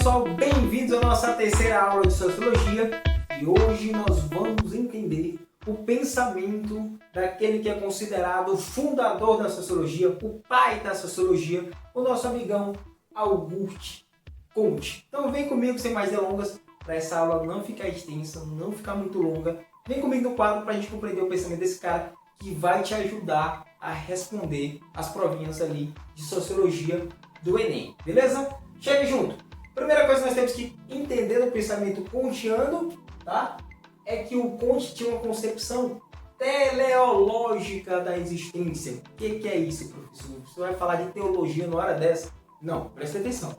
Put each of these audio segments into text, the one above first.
pessoal, bem-vindos à nossa terceira aula de Sociologia e hoje nós vamos entender o pensamento daquele que é considerado o fundador da Sociologia, o pai da Sociologia, o nosso amigão Auguste Comte. Então vem comigo sem mais delongas, para essa aula não ficar extensa, não ficar muito longa. Vem comigo no quadro para a gente compreender o pensamento desse cara que vai te ajudar a responder as provinhas ali de Sociologia do Enem, beleza? Chega junto! Primeira coisa que nós temos que entender no pensamento kantiano, tá? É que o Comte tinha uma concepção teleológica da existência. O que é isso, professor? Você vai falar de teologia na hora dessa? Não, presta atenção.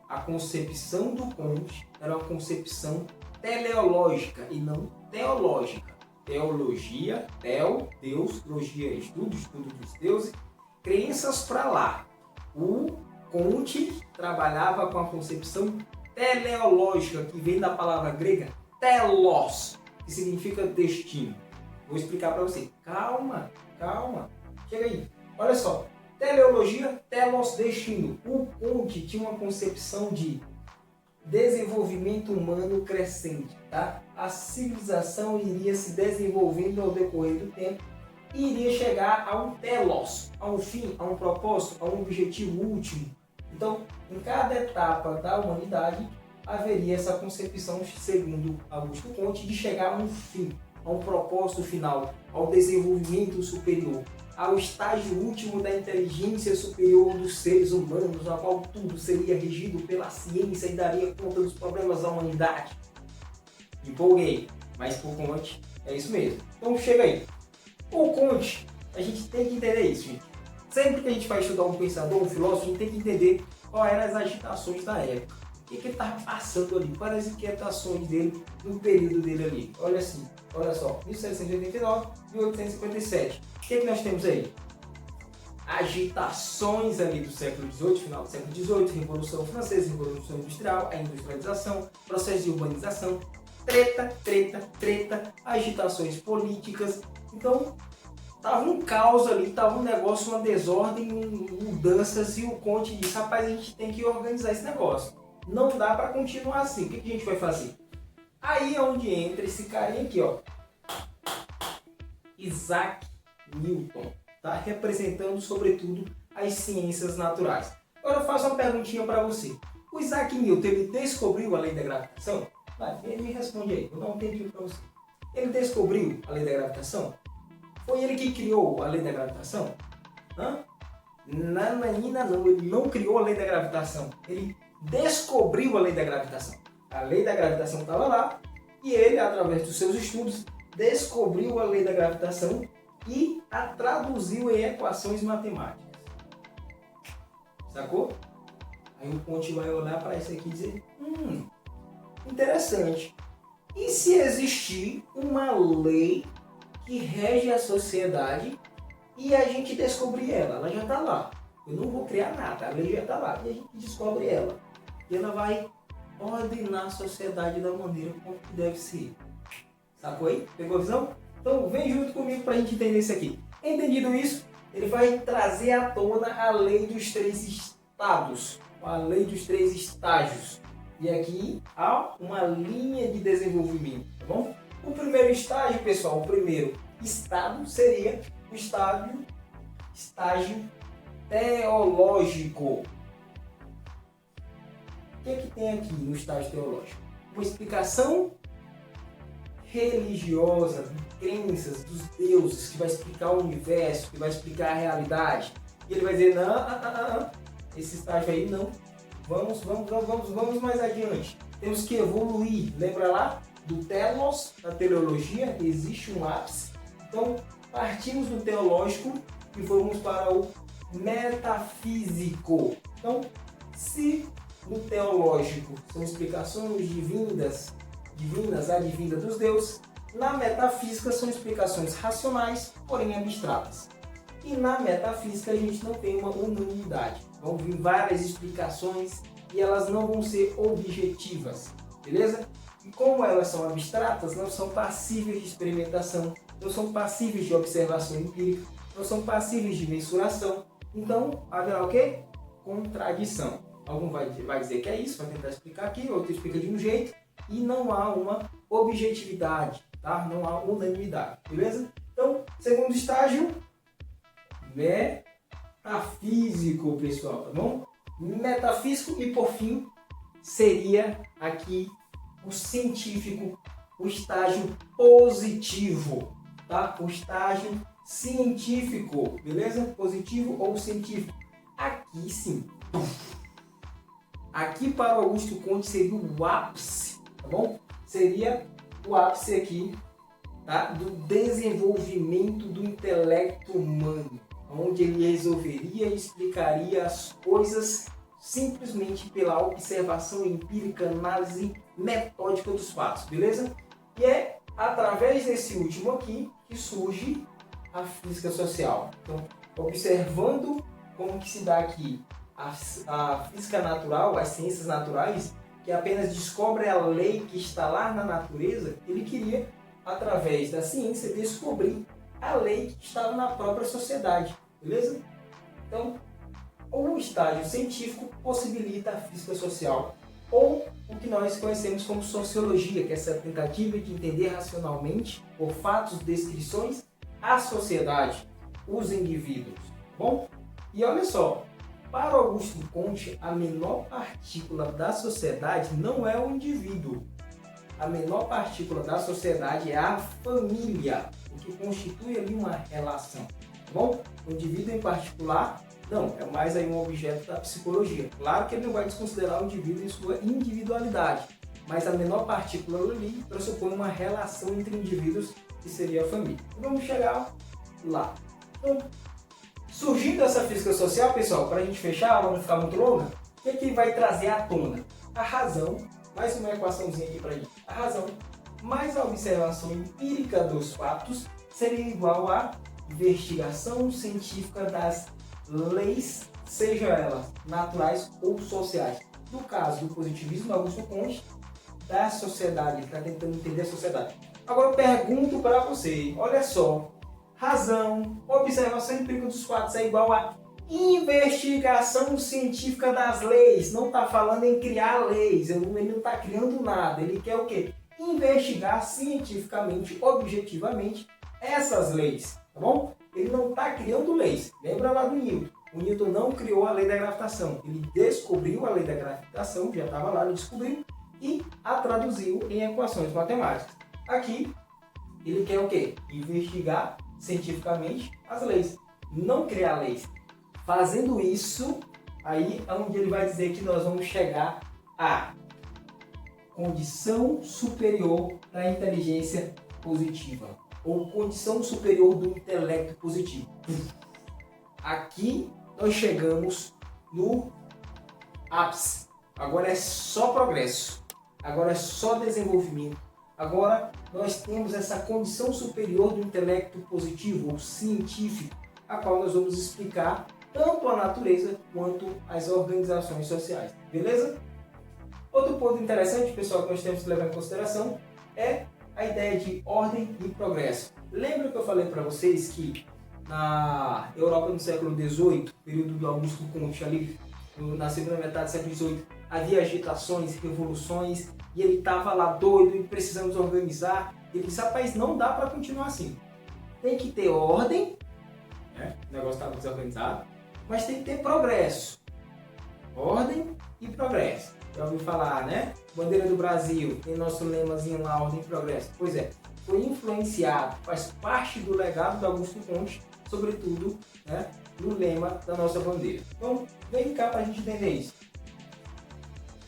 A concepção do Comte era uma concepção teleológica e não teológica. Teologia, teo, Deus, logia, estudo dos deuses, crenças para lá. O Comte trabalhava com a concepção teleológica, que vem da palavra grega telos, que significa destino. Vou explicar para você. Calma. Chega aí. Olha só. Teleologia, telos, destino. O Comte tinha uma concepção de desenvolvimento humano crescente, tá? A civilização iria se desenvolvendo ao decorrer do tempo e iria chegar a um telos, a um fim, a um propósito, a um objetivo último. Então, em cada etapa da humanidade, haveria essa concepção, segundo Auguste Comte, de chegar a um fim, a um propósito final, ao desenvolvimento superior, ao estágio último da inteligência superior dos seres humanos, na qual tudo seria regido pela ciência e daria conta dos problemas da humanidade. Empolguei, mas por Comte é isso mesmo. Então chega aí. O Comte, a gente tem que entender isso, gente. Sempre que a gente vai estudar um pensador, um filósofo, a gente tem que entender quais eram as agitações da época. O que ele estava passando ali, quais as inquietações dele no período dele ali. Olha só, 1789, 1857. O que nós temos aí? Agitações ali do século XVIII, final do século XVIII, Revolução Francesa, Revolução Industrial, a industrialização, processo de urbanização, treta, agitações políticas. Então, tava um caos ali, tava um negócio, uma desordem, mudanças, e o Comte disse, rapaz, a gente tem que organizar esse negócio. Não dá para continuar assim. O que a gente vai fazer? Aí é onde entra esse carinha aqui, ó. Isaac Newton, tá? Representando, sobretudo, as ciências naturais. Agora eu faço uma perguntinha para você. O Isaac Newton, ele descobriu a lei da gravitação? Vai, me responde aí, vou dar um tempinho para você. Ele descobriu a lei da gravitação? Foi ele que criou a lei da gravitação? Nananina não, ele não criou a lei da gravitação. Ele descobriu a lei da gravitação. A lei da gravitação estava lá e ele, através dos seus estudos, descobriu a lei da gravitação e a traduziu em equações matemáticas. Sacou? Aí o Comte vai olhar para isso aqui e dizer, interessante. E se existir uma lei que rege a sociedade e a gente descobrir ela já está lá. Eu não vou criar nada, a lei já está lá e a gente descobre ela. E ela vai ordenar a sociedade da maneira como deve ser. Sacou aí? Pegou a visão? Então vem junto comigo para a gente entender isso aqui. Entendido isso, ele vai trazer à tona a lei dos três estados, a lei dos três estágios. E aqui há uma linha de desenvolvimento, tá bom? O primeiro estágio, pessoal, o primeiro estado seria o estágio teológico. O que tem aqui no estágio teológico? Uma explicação religiosa, de crenças dos deuses, que vai explicar o universo, que vai explicar a realidade. E ele vai dizer, não, esse estágio aí não. Vamos mais adiante. Temos que evoluir. Lembra lá? Do telos, da teleologia, existe um ápice. Então, partimos do teológico e vamos para o metafísico. Então, se no teológico são explicações divinas advindas dos deuses, na metafísica são explicações racionais, porém abstratas. E na metafísica a gente não tem uma unanimidade. Vão vir várias explicações e elas não vão ser objetivas, beleza? E como elas são abstratas, não são passíveis de experimentação, não são passíveis de observação empírica, não são passíveis de mensuração. Então, haverá o quê? Contradição. Algum vai dizer que é isso, vai tentar explicar aqui, outro explica de um jeito, e não há uma objetividade, tá? Não há unanimidade, beleza? Então, segundo estágio, metafísico, pessoal, tá bom? Metafísico e, por fim, seria aqui o científico, o estágio positivo, tá? O estágio científico, beleza? Positivo ou científico. Aqui sim. Aqui para Augusto Conte seria o ápice, tá bom? Seria o ápice aqui, tá? Do desenvolvimento do intelecto humano, onde ele resolveria e explicaria as coisas simplesmente pela observação empírica, análise metódica dos fatos, beleza? E é através desse último aqui que surge a física social. Então, observando como que se dá aqui a física natural, as ciências naturais, que apenas descobre a lei que está lá na natureza, ele queria, através da ciência, descobrir a lei que estava na própria sociedade, beleza? Então, o estágio científico possibilita a física social, ou o que nós conhecemos como sociologia, que é essa tentativa de entender racionalmente, por fatos, descrições, a sociedade, os indivíduos, tá bom? E olha só, para Augusto Conte, a menor partícula da sociedade não é o indivíduo. A menor partícula da sociedade é a família, o que constitui ali uma relação, tá bom? O indivíduo em particular, não, é mais aí um objeto da psicologia. Claro que ele não vai desconsiderar o indivíduo em sua individualidade, mas a menor partícula ali pressupõe uma relação entre indivíduos, que seria a família. Vamos chegar lá. Então, surgindo essa física social, pessoal, para a gente fechar, a aula não ficar muito longa, o que é que vai trazer à tona? A razão, mais uma equaçãozinha aqui para a gente. A razão mais a observação empírica dos fatos seria igual à investigação científica das leis, seja elas naturais ou sociais. No caso do positivismo, Augusto Conte, da sociedade, ele está tentando entender a sociedade. Agora eu pergunto para você, olha só, razão, observação empírica dos fatos é igual a investigação científica das leis. Não está falando em criar leis, ele não está criando nada, ele quer o quê? Investigar cientificamente, objetivamente, essas leis, tá bom? Ele não está criando leis. Lembra lá do Newton? O Newton não criou a lei da gravitação. Ele descobriu a lei da gravitação, já estava lá, ele descobriu, e a traduziu em equações matemáticas. Aqui, ele quer o quê? Investigar cientificamente as leis, não criar leis. Fazendo isso, aí é onde ele vai dizer que nós vamos chegar à condição superior da inteligência positiva, ou condição superior do intelecto positivo. Aqui nós chegamos no ápice. Agora é só progresso, agora é só desenvolvimento. Agora nós temos essa condição superior do intelecto positivo ou científico, a qual nós vamos explicar tanto a natureza quanto as organizações sociais. Beleza? Outro ponto interessante, pessoal, que nós temos que levar em consideração é a ideia de ordem e progresso. Lembra que eu falei para vocês que na Europa no século XVIII, período do Augusto Conte, ali na segunda metade do século XVIII, havia agitações, revoluções, e ele estava lá doido e precisamos organizar. Ele disse, rapaz, não dá para continuar assim. Tem que ter ordem, né? O negócio estava desorganizado, mas tem que ter progresso. Ordem e progresso. Já ouviu falar, né? Bandeira do Brasil, tem nosso lemazinho lá, ordem e progresso. Pois é, foi influenciado, faz parte do legado do Augusto Conte, sobretudo, né, no lema da nossa bandeira. Então, vem cá para a gente entender isso.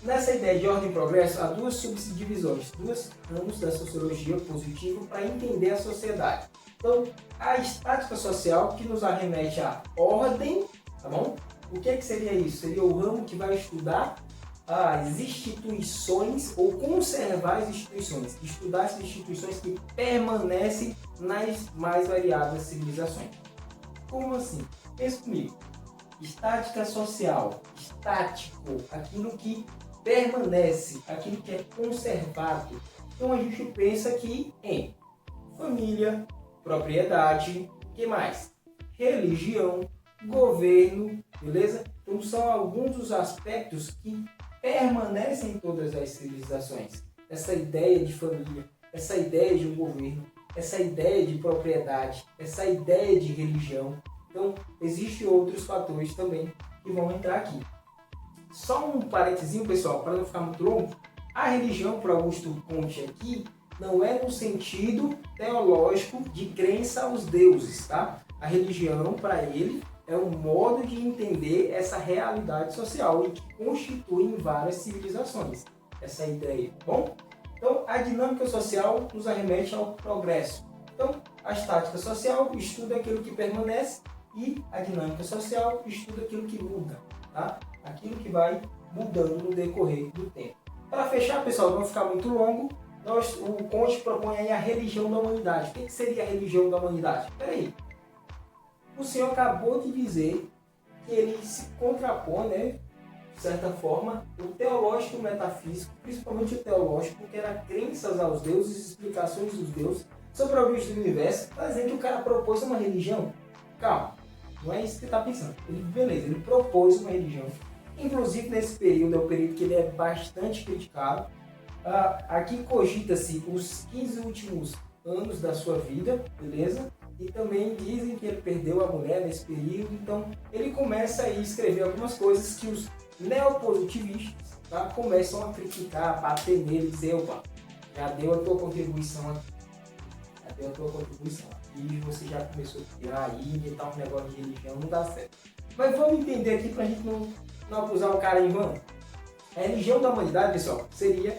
Nessa ideia de ordem e progresso, há duas subdivisões, dois ramos da sociologia positiva para entender a sociedade. Então, a estática social, que nos arremete à ordem, tá bom? O que seria isso? Seria o ramo que vai estudar as instituições ou conservar as instituições, estudar as instituições que permanecem nas mais variadas civilizações. Como assim? Pensa comigo. Estática social, estático, aquilo que permanece, aquilo que é conservado. Então a gente pensa aqui em família, propriedade, que mais? Religião, governo, beleza? Então são alguns dos aspectos que permanecem em todas as civilizações. Essa ideia de família, essa ideia de um governo, essa ideia de propriedade, essa ideia de religião. Então, existem outros fatores também que vão entrar aqui. Só um parentezinho, pessoal, para não ficar muito longo. A religião, para Augusto Comte aqui, não é no sentido teológico de crença aos deuses, tá? A religião, para ele, é um modo de entender essa realidade social e que constitui em várias civilizações essa ideia, tá bom? Então, a dinâmica social nos arremete ao progresso. Então, a estática social estuda aquilo que permanece e a dinâmica social estuda aquilo que muda, tá? Aquilo que vai mudando no decorrer do tempo. Para fechar, pessoal, não ficar muito longo, o Comte propõe aí a religião da humanidade. O que seria a religião da humanidade? Espera aí. O senhor acabou de dizer que ele se contrapõe, né, de certa forma, o teológico e o metafísico, principalmente o teológico, que era crenças aos deuses, explicações dos deuses, sobre a origem do universo, está dizendo que o cara propôs uma religião. Calma, não é isso que você está pensando. Ele propôs uma religião. Inclusive, nesse período, é um período que ele é bastante criticado. Aqui cogita-se os 15 últimos anos da sua vida, beleza? E também dizem que ele perdeu a mulher nesse período. Então, ele começa a escrever algumas coisas que os neopositivistas, tá, começam a criticar, a bater nele e dizer: opa, já deu a tua contribuição aqui. Já deu a tua contribuição aqui, você já começou a criar aí, e tal, um negócio de religião, não dá certo. Mas vamos entender aqui pra gente não acusar o cara em vão. A religião da humanidade, pessoal, seria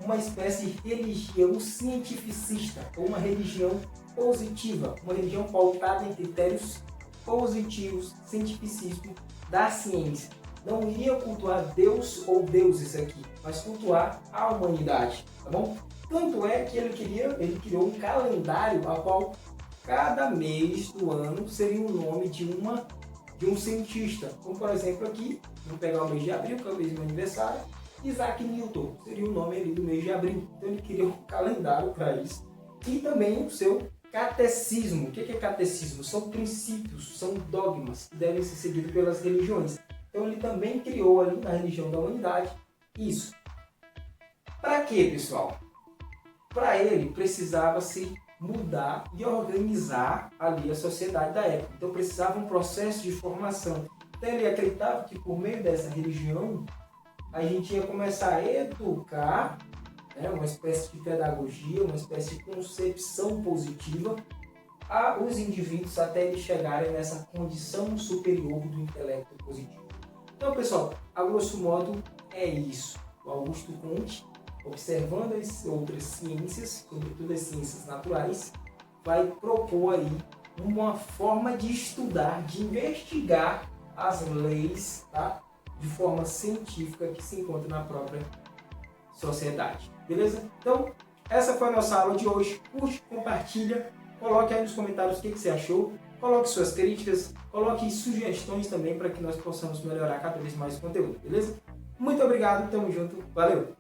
uma espécie de religião cientificista, ou uma religião positiva, uma religião pautada em critérios positivos, cientificismo da ciência. Não iria cultuar Deus ou deuses aqui, mas cultuar a humanidade, tá bom? Tanto é que ele criou um calendário a qual cada mês do ano seria o nome de um cientista. Como por exemplo aqui, vamos pegar o mês de abril, que é o mês do meu aniversário, Isaac Newton, seria o nome ali do mês de abril. Então ele criou um calendário para isso. E também o seu catecismo. O que é catecismo? São princípios, são dogmas que devem ser seguidos pelas religiões. Então ele também criou ali na religião da humanidade isso. Para quê, pessoal? Para ele precisava se mudar e organizar ali a sociedade da época. Então precisava um processo de formação. Então ele acreditava que por meio dessa religião a gente ia começar a educar, né, uma espécie de pedagogia, uma espécie de concepção positiva aos indivíduos até eles chegarem nessa condição superior do intelecto positivo. Então, pessoal, a grosso modo é isso. O Augusto Comte, observando as outras ciências, sobretudo as ciências naturais, vai propor aí uma forma de estudar, de investigar as leis, tá, de forma científica que se encontra na própria sociedade. Beleza? Então, essa foi a nossa aula de hoje. Curte, compartilha, coloque aí nos comentários o que você achou. Coloque suas críticas, coloque sugestões também para que nós possamos melhorar cada vez mais o conteúdo, beleza? Muito obrigado, tamo junto, valeu!